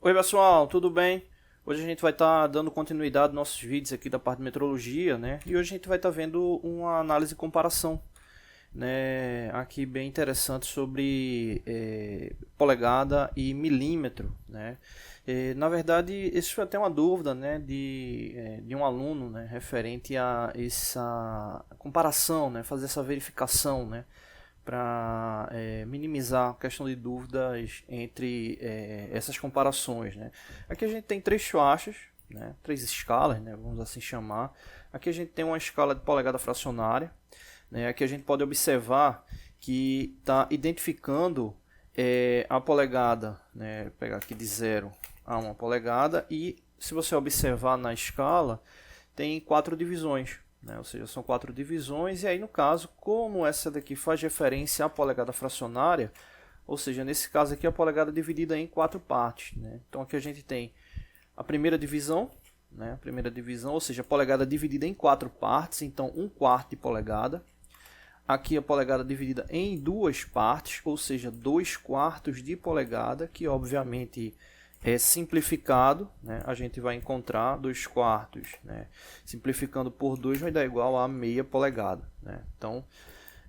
Oi pessoal, tudo bem? Hoje a gente vai estar dando continuidade aos nossos vídeos aqui da parte de metrologia, né? E hoje a gente vai estar vendo uma análise e comparação, né? Aqui bem interessante sobre polegada e milímetro, né? Na verdade, isso foi até uma dúvida, né? De um aluno, né? Referente a essa comparação, né? Fazer essa verificação, né? Para minimizar a questão de dúvidas entre essas comparações, né? Aqui a gente tem três faixas, né? Três escalas, né? Vamos assim chamar. Aqui a gente tem uma escala de polegada fracionária, né? Aqui a gente pode observar que está identificando a polegada, né? Vou pegar aqui de 0 a 1 polegada, e se você observar na escala, tem 4 divisões. Ou seja, são 4 divisões, e aí no caso, como essa daqui faz referência à polegada fracionária, ou seja, nesse caso aqui a polegada é dividida em 4 partes, né? Então aqui a gente tem a primeira divisão, né? A primeira divisão, ou seja, a polegada dividida em 4 partes, então 1/4 de polegada. Aqui a polegada dividida em 2 partes, ou seja, 2/4 de polegada, que obviamente é simplificado, né? A gente vai encontrar 2/4, né? Simplificando por 2 vai dar igual a meia polegada, né? Então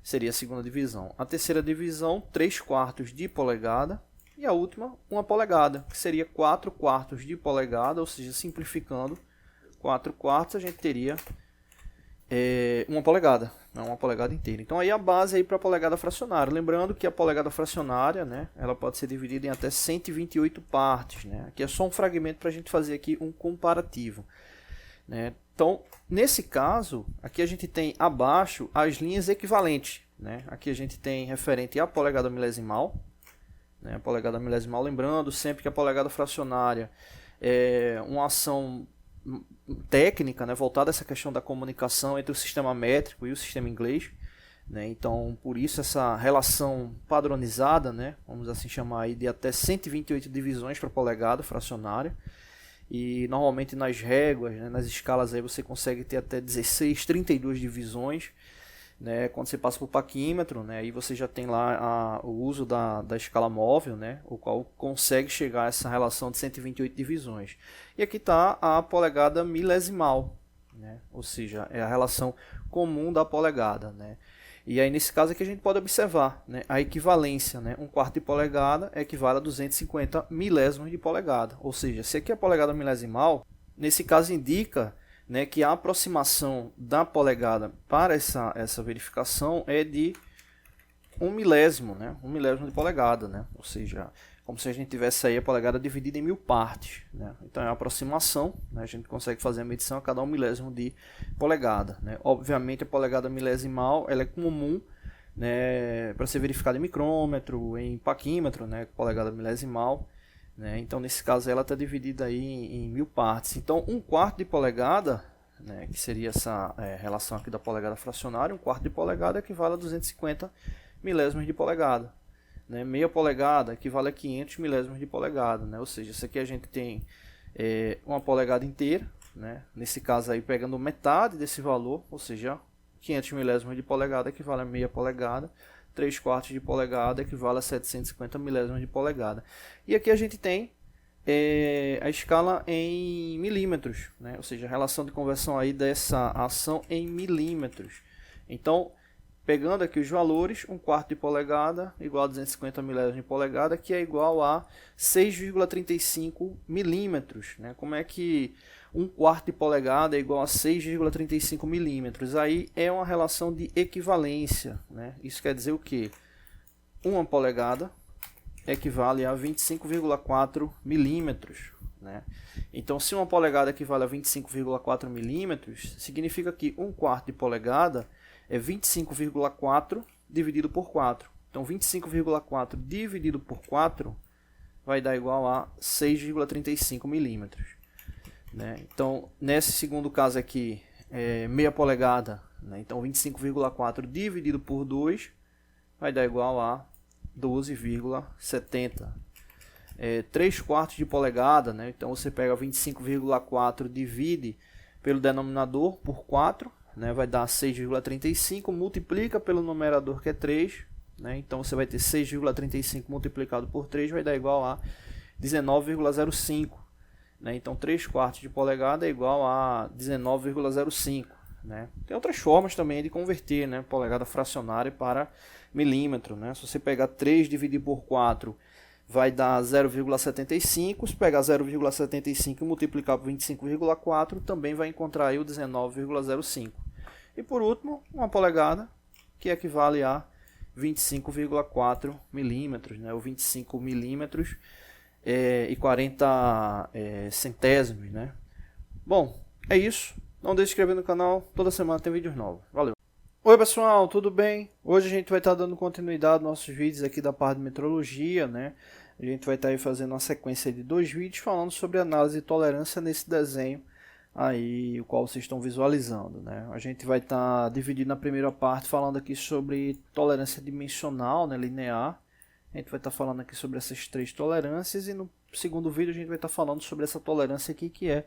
seria a segunda divisão. A terceira divisão, 3/4 de polegada, e a última, 1 polegada, que seria 4/4 de polegada, ou seja, simplificando 4/4 a gente teria 1 polegada, não, 1 polegada inteira. Então aí a base aí para a polegada fracionária. Lembrando que a polegada fracionária, né, ela pode ser dividida em até 128 partes, né? Aqui é só um fragmento para a gente fazer aqui um comparativo, né? Então, nesse caso, aqui a gente tem abaixo as linhas equivalentes, né? Aqui a gente tem referente à polegada milesimal, né? A polegada milesimal, lembrando sempre que a polegada fracionária é uma ação técnica, né, voltada a essa questão da comunicação entre o sistema métrico e o sistema inglês, né? Então, por isso essa relação padronizada, né, vamos assim chamar aí, de até 128 divisões para polegada fracionária, e normalmente nas réguas, né, nas escalas aí você consegue ter até 16, 32 divisões, né? Quando você passa para o paquímetro, né, aí você já tem lá o uso da escala móvel, né, o qual consegue chegar a essa relação de 128 divisões. E aqui está a polegada milesimal, né, ou seja, é a relação comum da polegada, né. E aí nesse caso aqui a gente pode observar, né, a equivalência, né, 1/4 de polegada equivale a 250 milésimos de polegada. Ou seja, se aqui é a polegada milesimal, nesse caso indica, né, que a aproximação da polegada para essa verificação é de 1 milésimo, né, 1 milésimo de polegada, né, ou seja, como se a gente tivesse aí a polegada dividida em 1000 partes, né. Então é uma aproximação, né, a gente consegue fazer a medição a cada 1 milésimo de polegada, né. Obviamente a polegada milesimal ela é comum, né, para ser verificada em micrômetro, em paquímetro, né, polegada milesimal, né? Então, nesse caso, ela está dividida aí em 1000 partes. Então, 1/4 de polegada, né, que seria essa relação aqui da polegada fracionária, 1/4 de polegada equivale a 250 milésimos de polegada, né? Meia polegada equivale a 500 milésimos de polegada, né? Ou seja, isso aqui a gente tem 1 polegada inteira, né? Nesse caso aí pegando metade desse valor, ou seja, 500 milésimos de polegada equivale a meia polegada. 3/4 de polegada equivale a 750 milésimos de polegada. E aqui a gente tem a escala em milímetros, né? Ou seja, a relação de conversão aí dessa ação em milímetros. Então, pegando aqui os valores, 1/4 de polegada igual a 250 milésimos de polegada, que é igual a 6,35 milímetros, né? Como é que 1/4 de polegada é igual a 6,35 milímetros? Aí é uma relação de equivalência, né? Isso quer dizer o quê? 1 polegada equivale a 25,4 milímetros, né? Então, se 1 polegada equivale a 25,4 milímetros, significa que 1/4 de polegada é 25,4 dividido por 4. Então, 25,4 dividido por 4 vai dar igual a 6,35 milímetros, né? Então, nesse segundo caso aqui, meia polegada, né? Então 25,4 dividido por 2 vai dar igual a 12,70. 3/4 de polegada, né? Então você pega 25,4, divide pelo denominador por 4, né? Vai dar 6,35, multiplica pelo numerador que é 3, né? Então você vai ter 6,35 multiplicado por 3 vai dar igual a 19,05. Né? Então 3/4 de polegada é igual a 19,05. Né? Tem outras formas também de converter, né, polegada fracionária para milímetro. Né? Se você pegar 3 dividido por 4, vai dar 0,75. Se pegar 0,75 e multiplicar por 25,4, também vai encontrar aí o 19,05. E por último, uma polegada, que equivale a 25,4 milímetros, né? Ou 25 milímetros e 40 centésimos. Né? Bom, é isso. Não deixe de se inscrever no canal, toda semana tem vídeos novos. Valeu! Oi pessoal, tudo bem? Hoje a gente vai estar dando continuidade aos nossos vídeos aqui da parte de metrologia, né? A gente vai estar aí fazendo uma sequência de 2 vídeos falando sobre análise de tolerância nesse desenho aí, o qual vocês estão visualizando, né? A gente vai estar dividindo na primeira parte falando aqui sobre tolerância dimensional, né, linear. A gente vai estar falando aqui sobre essas 3 tolerâncias e no segundo vídeo a gente vai estar falando sobre essa tolerância aqui que é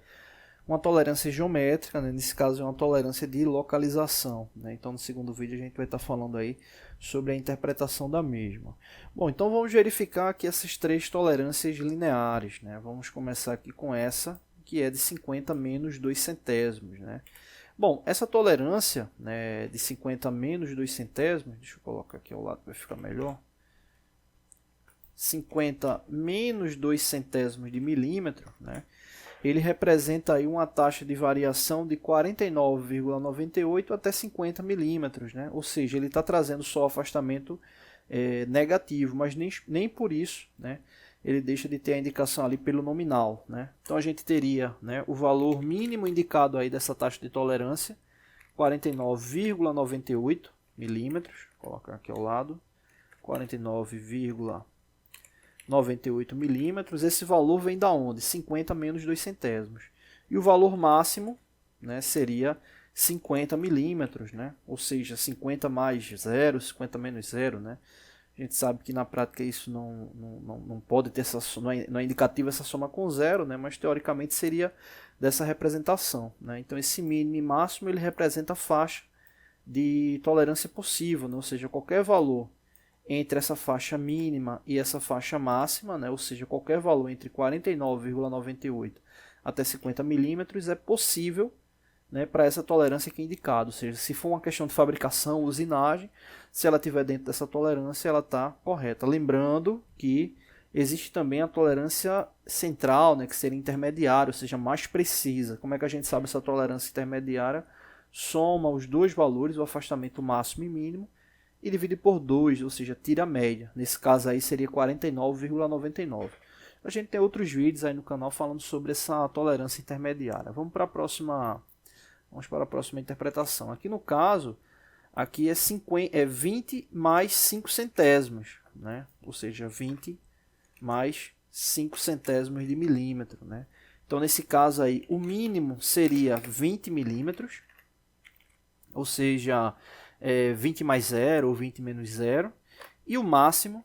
uma tolerância geométrica, né? Nesse caso é uma tolerância de localização, né? Então no segundo vídeo a gente vai estar falando aí sobre a interpretação da mesma. Bom, então vamos verificar aqui essas 3 tolerâncias lineares, né? Vamos começar aqui com essa, que é de 50 menos 2 centésimos, né? Bom, essa tolerância, né, de 50 menos 2 centésimos, deixa eu colocar aqui ao lado para ficar melhor. 50 menos 2 centésimos de milímetro, né? Ele representa aí uma taxa de variação de 49,98 até 50 milímetros, né? Ou seja, ele está trazendo só afastamento negativo, mas nem por isso, né, ele deixa de ter a indicação ali pelo nominal, né? Então a gente teria, né, o valor mínimo indicado aí dessa taxa de tolerância, 49,98 milímetros, vou colocar aqui ao lado, 49,98 milímetros. Esse valor vem da onde? 50 menos 2 centésimos. E o valor máximo, né, seria 50 milímetros, né? Ou seja, 50 mais 0, 50 menos 0. Né? A gente sabe que na prática isso não pode ter essa, não é indicativo essa soma com 0, né? Mas teoricamente seria dessa representação. Né? Então esse mínimo e máximo ele representa a faixa de tolerância possível, né? Ou seja, qualquer valor entre essa faixa mínima e essa faixa máxima, né? Ou seja, qualquer valor entre 49,98 até 50 milímetros é possível, né, para essa tolerância aqui indicada. Ou seja, se for uma questão de fabricação, usinagem, se ela estiver dentro dessa tolerância, ela está correta. Lembrando que existe também a tolerância central, né, que seria intermediária, ou seja, mais precisa. Como é que a gente sabe essa tolerância intermediária? Soma os dois valores, o afastamento máximo e mínimo, e divide por 2, ou seja, tira a média. Nesse caso aí seria 49,99. A gente tem outros vídeos aí no canal falando sobre essa tolerância intermediária. Vamos para a próxima interpretação. Aqui no caso, aqui é 20 mais 5 centésimos, né? Ou seja, 20 mais 5 centésimos de milímetro, né? Então nesse caso aí, o mínimo seria 20 milímetros, ou seja, 20 mais 0 ou 20 menos 0, e o máximo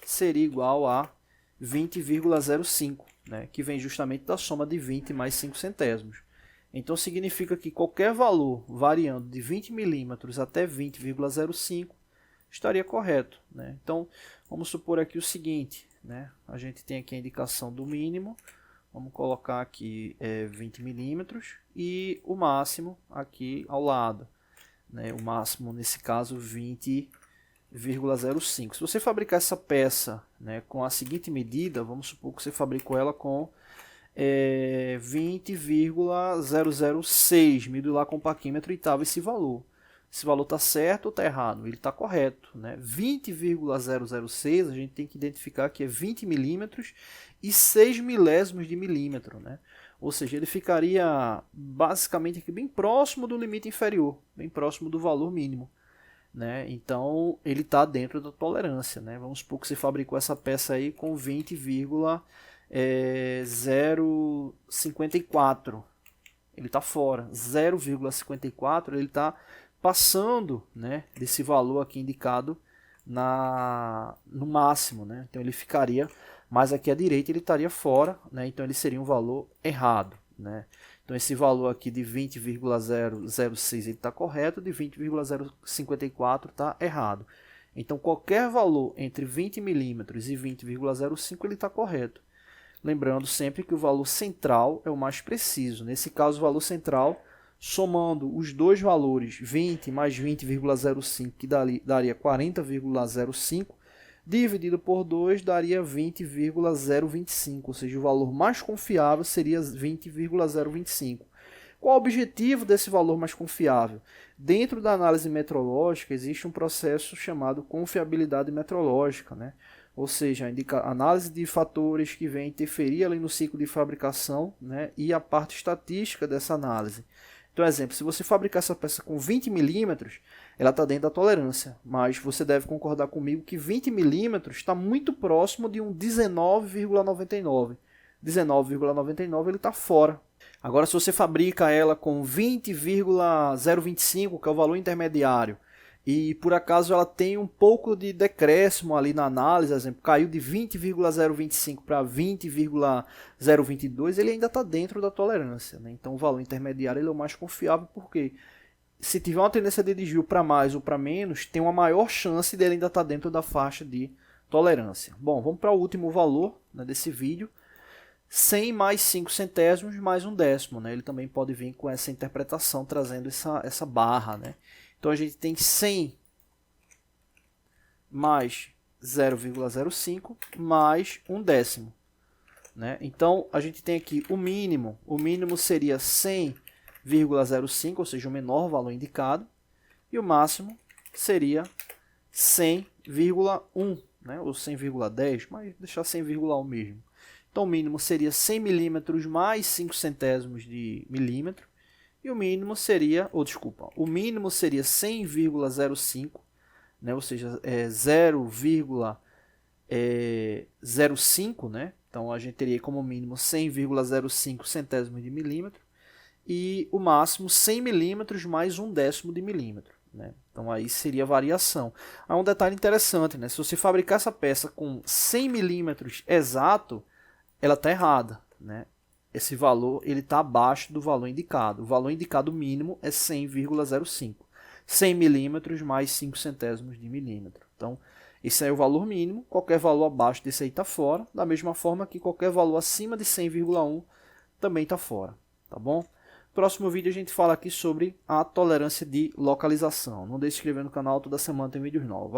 seria igual a 20,05, né, que vem justamente da soma de 20 mais 5 centésimos. Então significa que qualquer valor variando de 20 milímetros até 20,05 estaria correto. Né? Então vamos supor aqui o seguinte, né, a gente tem aqui a indicação do mínimo, vamos colocar aqui 20 milímetros e o máximo aqui ao lado. Né, o máximo nesse caso 20,05. Se você fabricar essa peça, né, com a seguinte medida, vamos supor que você fabricou ela com 20,006, mediu lá com o paquímetro e estava esse valor. Esse valor está certo ou está errado? Ele está correto. Né? 20,006 a gente tem que identificar que é 20 milímetros e 6 milésimos de milímetro. Né? Ou seja, ele ficaria basicamente aqui bem próximo do limite inferior, bem próximo do valor mínimo. Né? Então ele está dentro da tolerância. Né? Vamos supor que você fabricou essa peça aí com 20,054. Ele está fora. 0,54 ele está passando, né, desse valor aqui indicado no máximo. Né? Então ele ficaria mais aqui à direita, ele estaria fora, né? Então ele seria um valor errado. Né? Então esse valor aqui de 20,006 está correto, de 20,054 está errado. Então qualquer valor entre 20 milímetros e 20,05 ele está correto. Lembrando sempre que o valor central é o mais preciso. Nesse caso, o valor central, somando os dois valores, 20 mais 20,05, que daria 40,05, dividido por 2 daria 20,025, ou seja, o valor mais confiável seria 20,025. Qual o objetivo desse valor mais confiável? Dentro da análise metrológica existe um processo chamado confiabilidade metrológica, né? Ou seja, a análise de fatores que vêm interferir ali no ciclo de fabricação, né? E a parte estatística dessa análise. Então, exemplo, se você fabricar essa peça com 20 milímetros, ela está dentro da tolerância, mas você deve concordar comigo que 20 milímetros está muito próximo de um 19,99. 19,99 ele está fora. Agora, se você fabrica ela com 20,025, que é o valor intermediário, e por acaso ela tem um pouco de decréscimo ali na análise, exemplo, caiu de 20,025 para 20,022, ele ainda está dentro da tolerância, né? Então o valor intermediário ele é o mais confiável, porque se tiver uma tendência de desvio para mais ou para menos, tem uma maior chance dele ainda estar dentro da faixa de tolerância. Bom, vamos para o último valor, né, desse vídeo. 100 mais 5 centésimos mais um décimo, né? Ele também pode vir com essa interpretação, trazendo essa barra, né? Então a gente tem 100 mais 0,05 mais um décimo, né? Então a gente tem aqui o mínimo seria 100,05, ou seja, o menor valor indicado, e o máximo seria 100,1, né? Ou 100,10, mas deixar 100,1 mesmo. Então o mínimo seria 100 milímetros mais 5 centésimos de milímetro. E o mínimo seria, o mínimo seria 100,05, né? Ou seja, 0,05, né? Então a gente teria como mínimo 100,05 centésimos de milímetro. E o máximo 100 milímetros mais um décimo de milímetro, né? Então aí seria a variação. Há um detalhe interessante, né? Se você fabricar essa peça com 100 milímetros exato, ela está errada, né? Esse valor ele está abaixo do valor indicado. O valor indicado mínimo é 100,05. 100 milímetros mais 5 centésimos de milímetro. Então, esse é o valor mínimo. Qualquer valor abaixo desse aí está fora. Da mesma forma que qualquer valor acima de 100,1 também está fora. Tá bom? Próximo vídeo a gente fala aqui sobre a tolerância de localização. Não deixe de se inscrever no canal, toda semana tem vídeos novos.